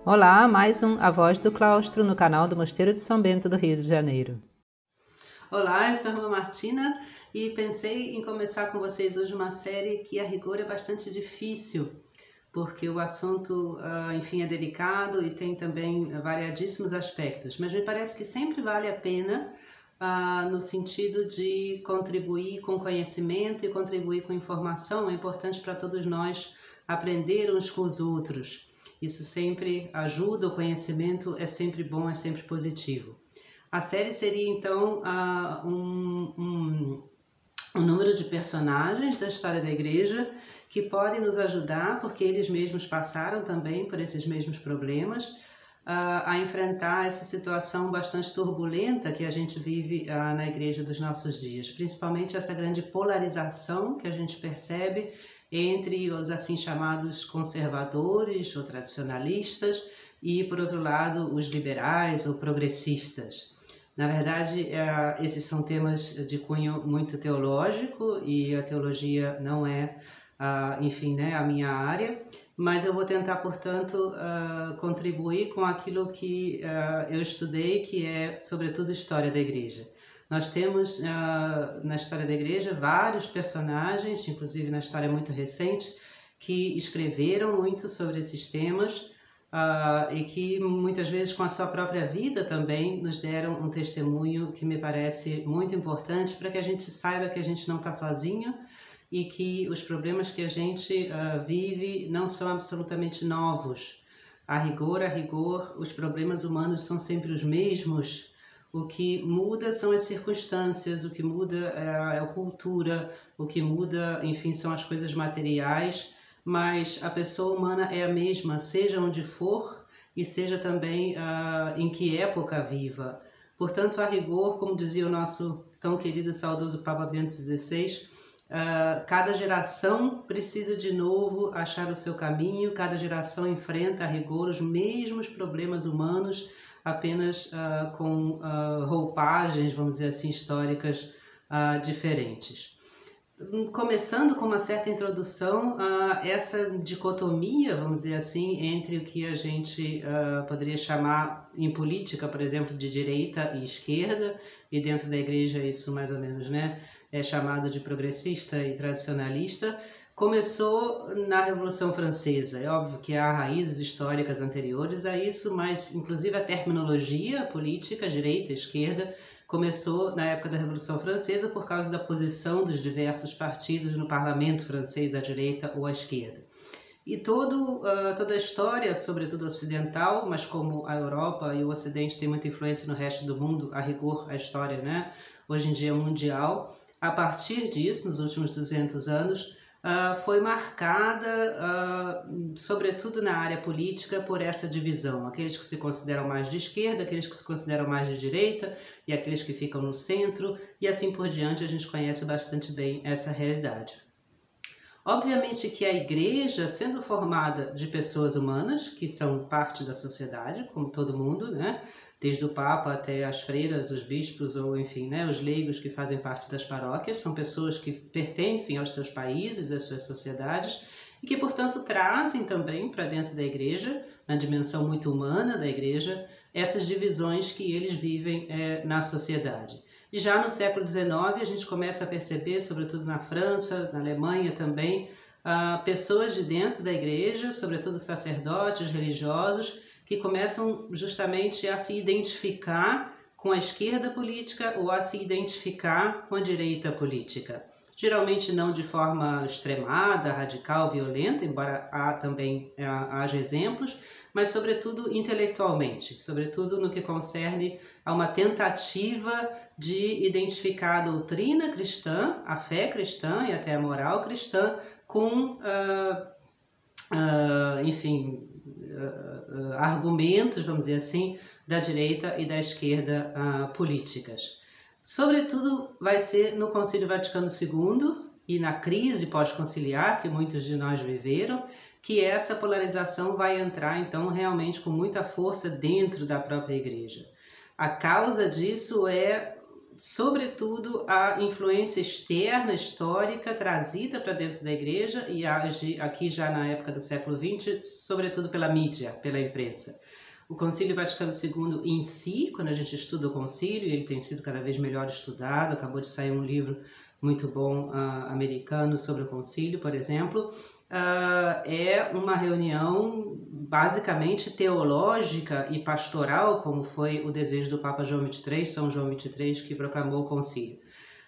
Olá, mais um A Voz do Claustro no canal do Mosteiro de São Bento do Rio de Janeiro. Olá, eu sou a irmã Martina e pensei em começar com vocês hoje uma série que a rigor é bastante difícil, porque o assunto, enfim, é delicado e tem também variadíssimos aspectos, mas me parece que sempre vale a pena no sentido de contribuir com conhecimento e contribuir com informação. É importante para todos nós aprender uns com os outros. Isso sempre ajuda, o conhecimento é sempre bom, é sempre positivo. A série seria então um número de personagens da história da igreja que podem nos ajudar, porque eles mesmos passaram também por esses mesmos problemas, a enfrentar essa situação bastante turbulenta que a gente vive na igreja dos nossos dias, principalmente essa grande polarização que a gente percebe entre os assim chamados conservadores ou tradicionalistas e, por outro lado, os liberais ou progressistas. Na verdade, esses são temas de cunho muito teológico e a teologia não é, enfim, né, a minha área, mas eu vou tentar, portanto, contribuir com aquilo que eu estudei, que é, sobretudo, história da igreja. Nós temos na história da igreja vários personagens, inclusive na história muito recente, que escreveram muito sobre esses temas e que muitas vezes com a sua própria vida também nos deram um testemunho que me parece muito importante para que a gente saiba que a gente não está sozinho e que os problemas que a gente vive não são absolutamente novos. A rigor, os problemas humanos são sempre os mesmos. O que muda são as circunstâncias, o que muda é a cultura, o que muda, enfim, são as coisas materiais, mas a pessoa humana é a mesma, seja onde for e seja também em que época viva. Portanto, a rigor, como dizia o nosso tão querido e saudoso Papa Bento XVI, cada geração precisa de novo achar o seu caminho, cada geração enfrenta a rigor os mesmos problemas humanos, apenas com roupagens, vamos dizer assim, históricas diferentes. Começando com uma certa introdução a essa dicotomia, vamos dizer assim, entre o que a gente poderia chamar em política, por exemplo, de direita e esquerda, e dentro da igreja isso mais ou menos, né, é chamado de progressista e tradicionalista. Começou na Revolução Francesa. É óbvio que há raízes históricas anteriores a isso, mas inclusive a terminologia política, direita e esquerda, começou na época da Revolução Francesa por causa da posição dos diversos partidos no parlamento francês, à direita ou à esquerda. E toda a história, sobretudo ocidental, mas como a Europa e o Ocidente têm muita influência no resto do mundo, a rigor a história, né, hoje em dia mundial, a partir disso, nos últimos 200 anos, foi marcada, sobretudo na área política, por essa divisão. Aqueles que se consideram mais de esquerda, aqueles que se consideram mais de direita e aqueles que ficam no centro, e assim por diante. A gente conhece bastante bem essa realidade. Obviamente que a igreja, sendo formada de pessoas humanas, que são parte da sociedade, como todo mundo, né? Desde o Papa até as freiras, os bispos ou, enfim, né, os leigos que fazem parte das paróquias, são pessoas que pertencem aos seus países, às suas sociedades, e que, portanto, trazem também para dentro da igreja, na dimensão muito humana da igreja, essas divisões que eles vivem na sociedade. E já no século XIX a gente começa a perceber, sobretudo na França, na Alemanha também, pessoas de dentro da igreja, sobretudo sacerdotes, religiosos, que começam justamente a se identificar com a esquerda política ou a se identificar com a direita política. Geralmente não de forma extremada, radical, violenta, embora haja exemplos, mas sobretudo intelectualmente, sobretudo no que concerne a uma tentativa de identificar a doutrina cristã, a fé cristã e até a moral cristã com, enfim, argumentos, vamos dizer assim, da direita e da esquerda políticas. Sobretudo vai ser no Concílio Vaticano II e na crise pós-conciliar que muitos de nós viveram, que essa polarização vai entrar então realmente com muita força dentro da própria igreja. A causa disso é sobretudo a influência externa, histórica, trazida para dentro da igreja e aqui já na época do século XX, sobretudo pela mídia, pela imprensa. O Concílio Vaticano II em si, quando a gente estuda o concílio, ele tem sido cada vez melhor estudado, acabou de sair um livro muito bom americano sobre o concílio, por exemplo, é uma reunião basicamente teológica e pastoral, como foi o desejo do Papa João XXIII, São João XXIII, que proclamou o concílio.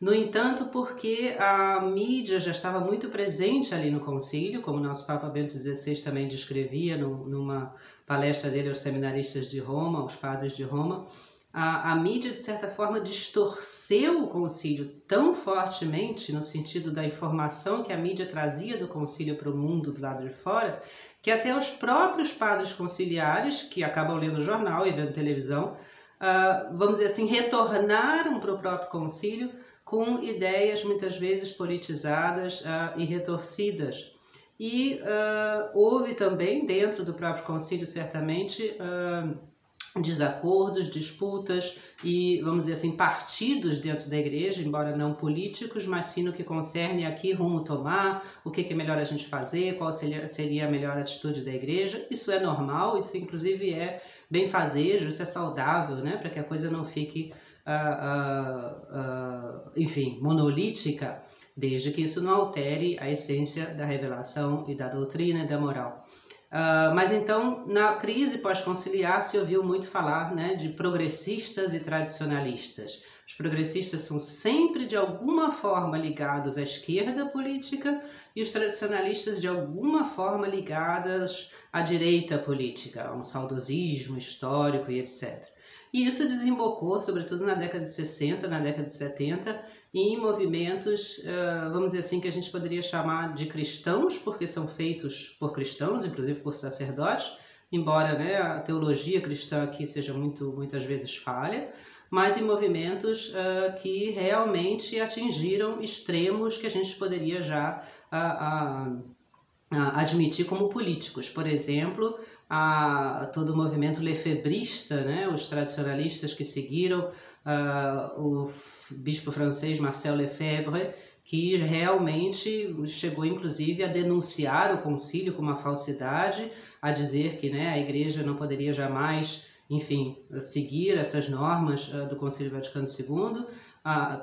No entanto, porque a mídia já estava muito presente ali no concílio, como o nosso Papa Bento XVI também descrevia numa palestra dele aos seminaristas de Roma, aos padres de Roma, a mídia, de certa forma, distorceu o concílio tão fortemente, no sentido da informação que a mídia trazia do concílio para o mundo do lado de fora, que até os próprios padres conciliares, que acabam lendo jornal e vendo televisão, vamos dizer assim, retornaram para o próprio concílio com ideias muitas vezes politizadas e retorcidas. E houve também, dentro do próprio concílio, certamente, desacordos, disputas e, vamos dizer assim, partidos dentro da igreja, embora não políticos, mas sim no que concerne a que rumo tomar, o que é melhor a gente fazer, qual seria a melhor atitude da igreja. Isso é normal, isso inclusive é benfazejo, isso é saudável, né, para que a coisa não fique, enfim, monolítica, desde que isso não altere a essência da revelação e da doutrina e da moral. Mas então, na crise pós-conciliar, se ouviu muito falar, né, de progressistas e tradicionalistas. Os progressistas são sempre, de alguma forma, ligados à esquerda política e os tradicionalistas, de alguma forma, ligados à direita política, a um saudosismo histórico e etc. E isso desembocou, sobretudo na década de 60, na década de 70, em movimentos, vamos dizer assim, que a gente poderia chamar de cristãos, porque são feitos por cristãos, inclusive por sacerdotes, embora, né, a teologia cristã aqui seja muitas vezes falha, mas em movimentos que realmente atingiram extremos que a gente poderia já admitir como políticos. Por exemplo, todo o movimento lefebrista, né, os tradicionalistas que seguiram o bispo francês Marcel Lefebvre, que realmente chegou inclusive a denunciar o concílio com uma falsidade, a dizer que, né, a igreja não poderia jamais, enfim, seguir essas normas do Concílio Vaticano II,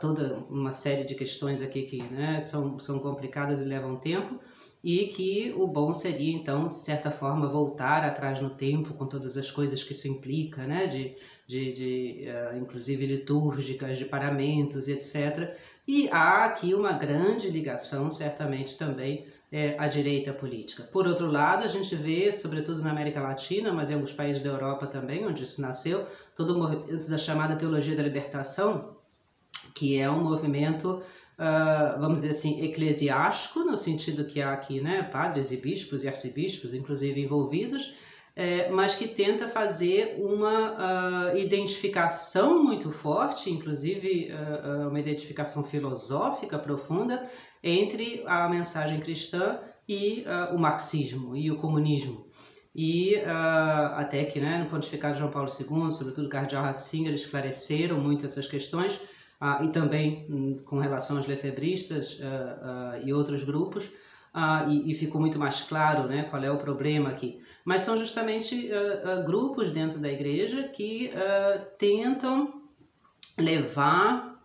toda uma série de questões aqui que, né, são complicadas e levam tempo, e que o bom seria, então, de certa forma, voltar atrás no tempo com todas as coisas que isso implica, né, inclusive litúrgicas, de paramentos e etc. E há aqui uma grande ligação, certamente, também à direita política. Por outro lado, a gente vê, sobretudo na América Latina, mas em alguns países da Europa também, onde isso nasceu, todo o movimento da chamada teologia da libertação, que é um movimento, vamos dizer assim, eclesiástico, no sentido que há aqui, né, padres e bispos e arcebispos, inclusive, envolvidos, mas que tenta fazer uma identificação muito forte, inclusive uma identificação filosófica profunda entre a mensagem cristã e o marxismo e o comunismo. E até que, né, no pontificado de João Paulo II, sobretudo o cardeal Ratzinger, esclareceram muito essas questões, e também com relação aos lefebristas e outros grupos, e ficou muito mais claro, né, qual é o problema aqui. Mas são justamente grupos dentro da igreja que tentam levar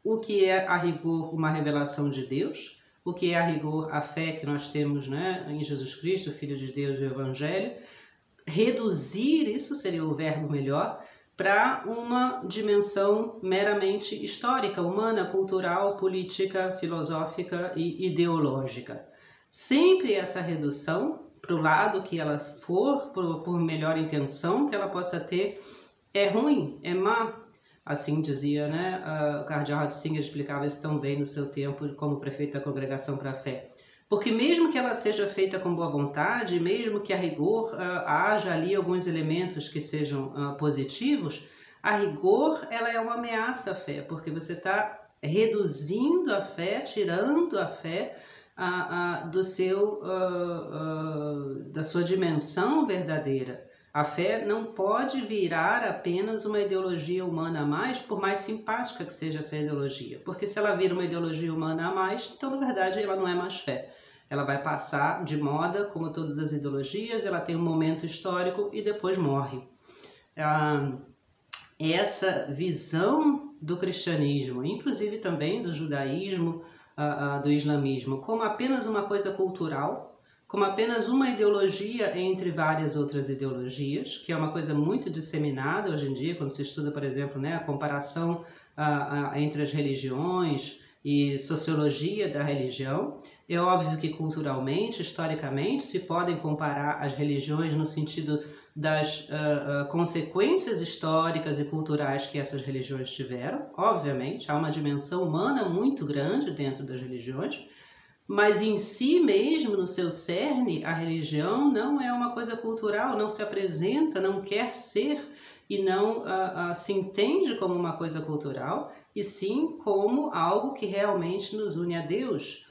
o que é a rigor uma revelação de Deus, o que é a rigor a fé que nós temos, né, em Jesus Cristo, Filho de Deus e o Evangelho, reduzir, isso seria o verbo melhor, para uma dimensão meramente histórica, humana, cultural, política, filosófica e ideológica. Sempre essa redução, para o lado que ela for, por melhor intenção que ela possa ter, é ruim, é má. Assim dizia, né, o cardeal Ratzinger explicava isso tão bem no seu tempo como prefeito da Congregação para a Fé. Porque mesmo que ela seja feita com boa vontade, mesmo que a rigor haja ali alguns elementos que sejam positivos, a rigor ela é uma ameaça à fé, porque você está reduzindo a fé, tirando a fé da sua dimensão verdadeira. A fé não pode virar apenas uma ideologia humana a mais, por mais simpática que seja essa ideologia. Porque se ela vira uma ideologia humana a mais, então, na verdade, ela não é mais fé. Ela vai passar de moda, como todas as ideologias, ela tem um momento histórico e depois morre. Essa visão do cristianismo, inclusive também do judaísmo, do islamismo, como apenas uma coisa cultural, como apenas uma ideologia entre várias outras ideologias, que é uma coisa muito disseminada hoje em dia, quando se estuda, por exemplo, né, a comparação entre as religiões e sociologia da religião. É óbvio que culturalmente, historicamente, se podem comparar as religiões no sentido das consequências históricas e culturais que essas religiões tiveram. Obviamente, há uma dimensão humana muito grande dentro das religiões, mas em si mesmo, no seu cerne, a religião não é uma coisa cultural, não se apresenta, não quer ser e não se entende como uma coisa cultural, e sim como algo que realmente nos une a Deus.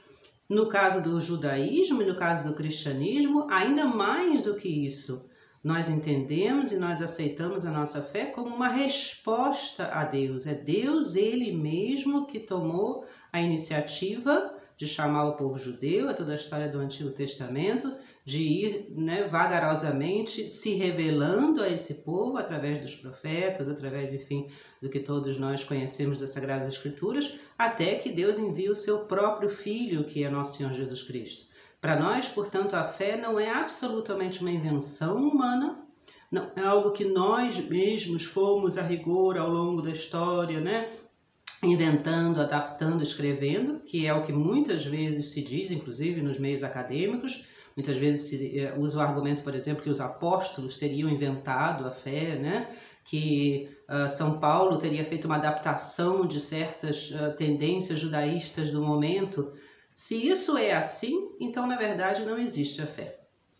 No caso do judaísmo e no caso do cristianismo, ainda mais do que isso. Nós entendemos e nós aceitamos a nossa fé como uma resposta a Deus. É Deus, Ele mesmo, que tomou a iniciativa de chamar o povo judeu, é toda a história do Antigo Testamento, de ir, né, vagarosamente se revelando a esse povo através dos profetas, através, enfim, do que todos nós conhecemos das Sagradas Escrituras, até que Deus envia o seu próprio Filho, que é nosso Senhor Jesus Cristo. Para nós, portanto, a fé não é absolutamente uma invenção humana, não é algo que nós mesmos fomos a rigor ao longo da história, né? Inventando, adaptando, escrevendo, que é o que muitas vezes se diz, inclusive nos meios acadêmicos. Muitas vezes se usa o argumento, por exemplo, que os apóstolos teriam inventado a fé, né? Que São Paulo teria feito uma adaptação de certas tendências judaístas do momento. Se isso é assim, então, na verdade, não existe a fé.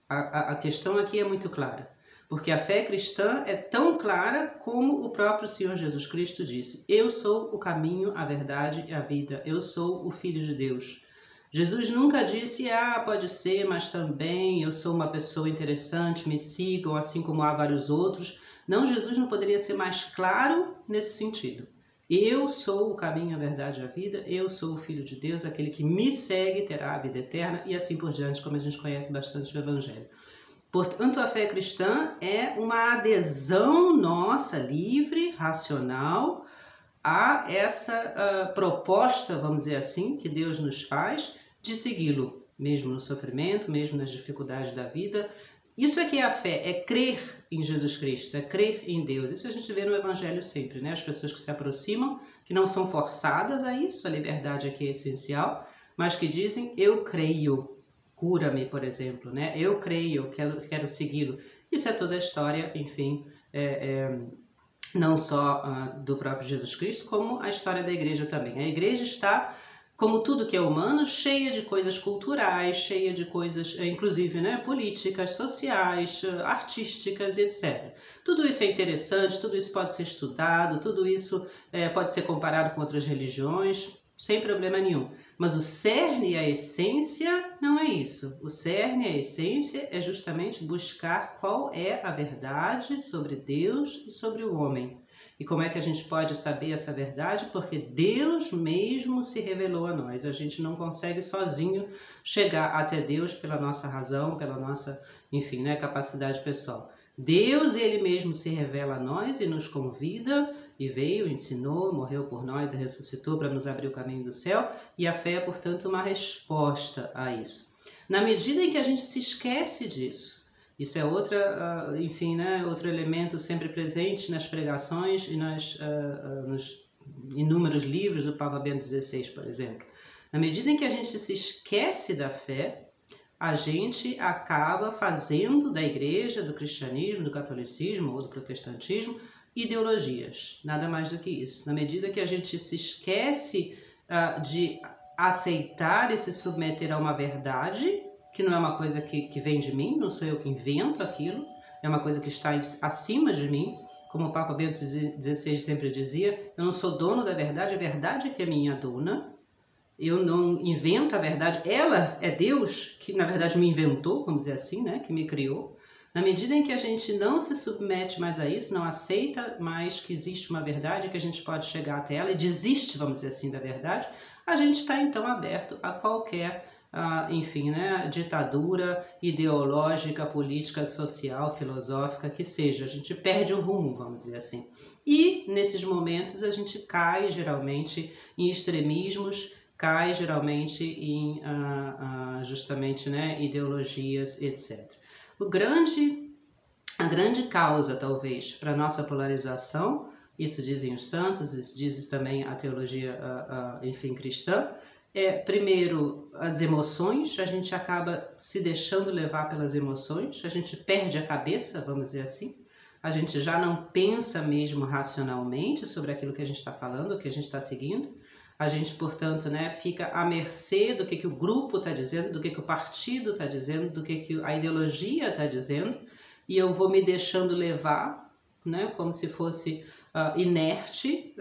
A questão aqui é muito clara. Porque a fé cristã é tão clara como o próprio Senhor Jesus Cristo disse: eu sou o caminho, a verdade e a vida, eu sou o Filho de Deus. Jesus nunca disse, pode ser, mas também eu sou uma pessoa interessante, me sigam, assim como há vários outros. Não, Jesus não poderia ser mais claro nesse sentido. Eu sou o caminho, a verdade e a vida, eu sou o Filho de Deus, aquele que me segue terá a vida eterna, e assim por diante, como a gente conhece bastante do Evangelho. Portanto, a fé cristã é uma adesão nossa, livre, racional, a essa proposta, vamos dizer assim, que Deus nos faz de segui-lo, mesmo no sofrimento, mesmo nas dificuldades da vida. Isso é que é a fé, é crer em Jesus Cristo, é crer em Deus. Isso a gente vê no Evangelho sempre, né? As pessoas que se aproximam, que não são forçadas a isso, a liberdade aqui é essencial, mas que dizem, eu creio. Cura-me, por exemplo, né? Eu creio, quero segui-lo. Isso é toda a história, enfim, não só do próprio Jesus Cristo, como a história da igreja também. A igreja está, como tudo que é humano, cheia de coisas culturais, cheia de coisas, inclusive, né, políticas, sociais, artísticas, etc. Tudo isso é interessante, tudo isso pode ser estudado, tudo isso pode ser comparado com outras religiões, sem problema nenhum. Mas o cerne e a essência não é isso. O cerne e a essência é justamente buscar qual é a verdade sobre Deus e sobre o homem. E como é que a gente pode saber essa verdade? Porque Deus mesmo se revelou a nós. A gente não consegue sozinho chegar até Deus pela nossa razão, pela nossa, enfim, né, capacidade pessoal. Deus, Ele mesmo se revela a nós e nos convida, e veio, ensinou, morreu por nós e ressuscitou para nos abrir o caminho do céu, e a fé é, portanto, uma resposta a isso. Na medida em que a gente se esquece disso, isso é outra, enfim, né, outro elemento sempre presente nas pregações e nos inúmeros livros do Papa Bento XVI, por exemplo. Na medida em que a gente se esquece da fé, a gente acaba fazendo da igreja, do cristianismo, do catolicismo ou do protestantismo ideologias, nada mais do que isso. Na medida que a gente se esquece de aceitar e se submeter a uma verdade, que não é uma coisa que vem de mim, não sou eu que invento aquilo, é uma coisa que está acima de mim, como o Papa Bento XVI sempre dizia, eu não sou dono da verdade, a verdade é que é minha dona. Eu não invento a verdade, ela é Deus, que na verdade me inventou, vamos dizer assim, né? Que me criou. Na medida em que a gente não se submete mais a isso, não aceita mais que existe uma verdade, que a gente pode chegar até ela e desiste, vamos dizer assim, da verdade, a gente está então aberto a qualquer, enfim, né, ditadura ideológica, política, social, filosófica, que seja. A gente perde o rumo, vamos dizer assim. E nesses momentos a gente cai geralmente em extremismos, cai geralmente em justamente, né, ideologias, etc. A grande causa, talvez, para a nossa polarização, isso dizem os santos, isso diz também a teologia, enfim, cristã, primeiro, as emoções. A gente acaba se deixando levar pelas emoções, a gente perde a cabeça, vamos dizer assim, a gente já não pensa mesmo racionalmente sobre aquilo que a gente está falando, o que a gente está seguindo. A gente, portanto, né, fica à mercê do que o grupo está dizendo, do que o partido está dizendo, do que a ideologia está dizendo, e eu vou me deixando levar, né, como se fosse inerte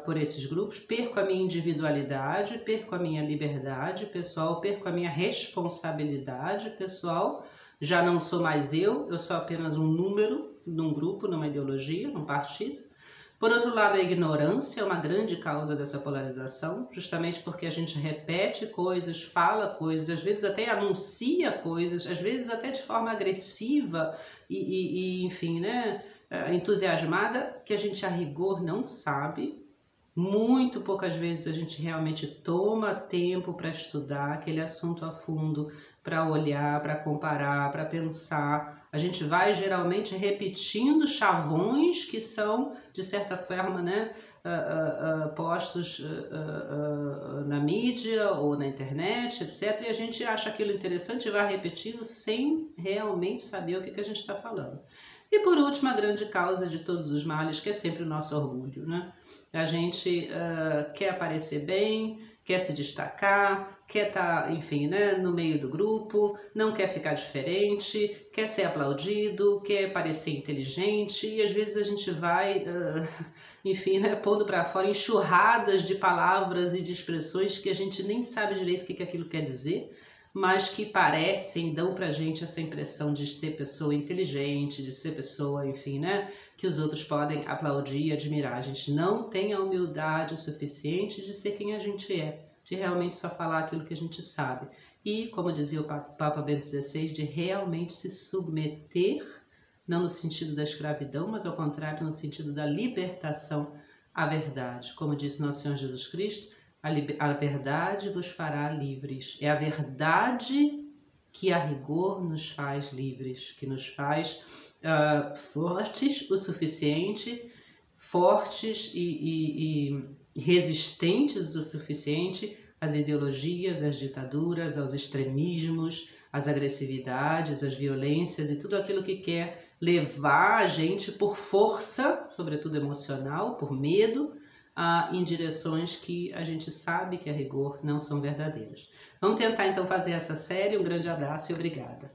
por esses grupos, perco a minha individualidade, perco a minha liberdade pessoal, perco a minha responsabilidade pessoal, já não sou mais eu sou apenas um número num grupo, numa ideologia, num partido. Por outro lado, a ignorância é uma grande causa dessa polarização, justamente porque a gente repete coisas, fala coisas, às vezes até anuncia coisas, às vezes até de forma agressiva enfim, né, entusiasmada, que a gente a rigor não sabe. Muito poucas vezes a gente realmente toma tempo para estudar aquele assunto a fundo, para olhar, para comparar, para pensar. A gente vai geralmente repetindo chavões que são, de certa forma, né, postos na mídia ou na internet, etc. E a gente acha aquilo interessante e vai repetindo sem realmente saber o que a gente está falando. E por último, a grande causa de todos os males, que é sempre o nosso orgulho, né? A gente quer aparecer bem, quer se destacar, quer estar, enfim, né, no meio do grupo, não quer ficar diferente, quer ser aplaudido, quer parecer inteligente, e às vezes a gente vai, enfim, né, pondo para fora enxurradas de palavras e de expressões que a gente nem sabe direito o que aquilo quer dizer, mas que parecem, dão pra gente essa impressão de ser pessoa inteligente, de ser pessoa, enfim, né, que os outros podem aplaudir e admirar. A gente não tem a humildade suficiente de ser quem a gente é, de realmente só falar aquilo que a gente sabe. E, como dizia o Papa Bento XVI, de realmente se submeter, não no sentido da escravidão, mas ao contrário, no sentido da libertação à verdade. Como disse nosso Senhor Jesus Cristo, a verdade vos fará livres. É a verdade que a rigor nos faz livres, que nos faz fortes o suficiente, fortes e resistentes o suficiente às ideologias, às ditaduras, aos extremismos, às agressividades, às violências e tudo aquilo que quer levar a gente por força, sobretudo emocional, por medo, em direções que a gente sabe que a rigor não são verdadeiras. Vamos tentar então fazer essa série. Um grande abraço e obrigada.